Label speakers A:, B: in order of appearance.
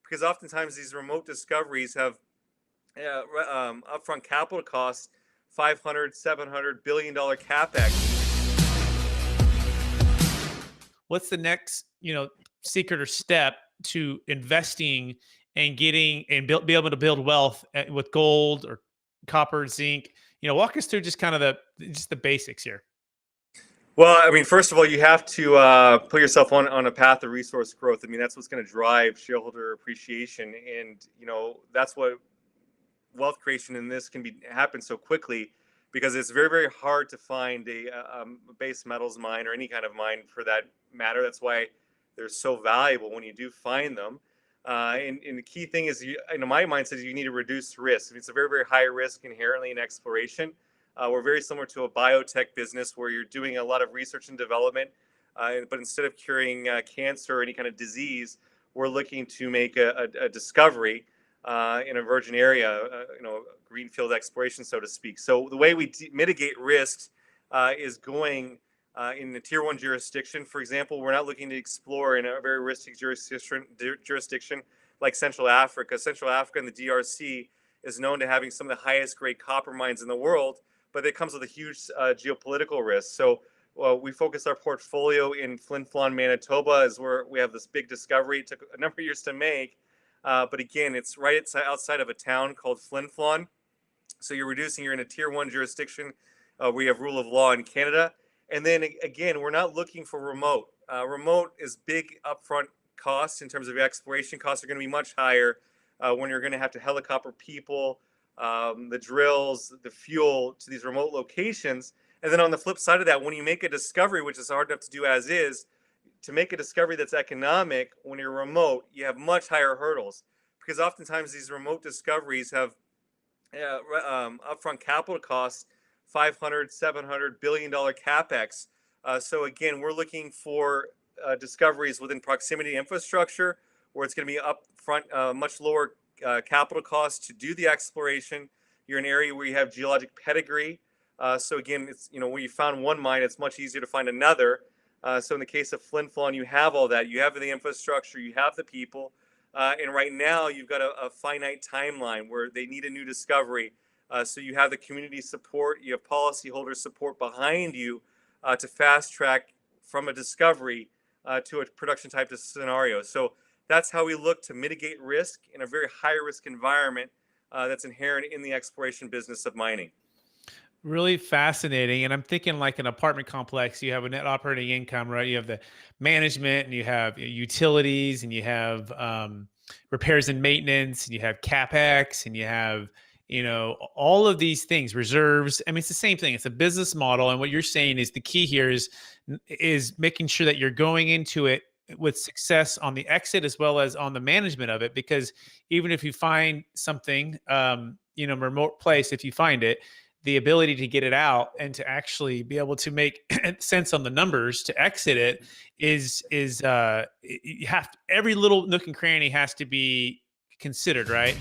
A: because oftentimes these remote discoveries have upfront capital costs, 500, 700 billion dollar capex.
B: What's the next, secret or step to investing and getting and be able to build wealth with gold or copper, zinc? Walk us through just kind of the basics here.
A: Well, I mean, first of all, you have to put yourself on a path of resource growth. I mean, that's what's going to drive shareholder appreciation, and that's what wealth creation in this can be happen so quickly, because it's very, very hard to find a base metals mine or any kind of mine for that matter. That's why they're so valuable when you do find them. And the key thing is, my mindset is you need to reduce risk. I mean, it's a very, very high risk inherently in exploration. We're very similar to a biotech business where you're doing a lot of research and development, but instead of curing cancer or any kind of disease, we're looking to make a discovery in a virgin area, greenfield exploration, so to speak. So the way we mitigate risks is going in the tier one jurisdiction. For example, we're not looking to explore in a very risky jurisdiction like Central Africa. Central Africa and the DRC is known to having some of the highest grade copper mines in the world, but it comes with a huge geopolitical risk. So we focus our portfolio in Flin Flon, Manitoba, is where we have this big discovery. It took a number of years to make, but again, it's right outside of a town called Flin Flon. So you're in a tier one jurisdiction. We have rule of law in Canada. And then again, we're not looking for remote. Remote is big upfront costs in terms of exploration costs are going to be much higher when you're going to have to helicopter people, the drills, the fuel to these remote locations. And then on the flip side of that, when you make a discovery, which is hard enough to do as is, to make a discovery that's economic when you're remote, you have much higher hurdles, because oftentimes these remote discoveries have upfront capital costs, 500, 700 billion dollar capex. So again, we're looking for discoveries within proximity infrastructure where it's going to be upfront, much lower capital costs to do the exploration. You're in an area where you have geologic pedigree. So again, it's when you found one mine, it's much easier to find another. So in the case of Flin Flon, you have all that. You have the infrastructure, you have the people, and right now you've got a finite timeline where they need a new discovery. So you have the community support, you have policyholder support behind you to fast track from a discovery to a production type of scenario. So that's how we look to mitigate risk in a very high risk environment that's inherent in the exploration business of mining.
B: Really fascinating. And I'm thinking like an apartment complex, you have a net operating income, right? You have the management and you have utilities and you have repairs and maintenance and you have CapEx and you have, all of these things, reserves. I mean, it's the same thing. It's a business model. And what you're saying is the key here is making sure that you're going into it with success on the exit as well as on the management of it. Because even if you find something, remote place, if you find it, the ability to get it out and to actually be able to make sense on the numbers to exit it is you have every little nook and cranny has to be considered, right?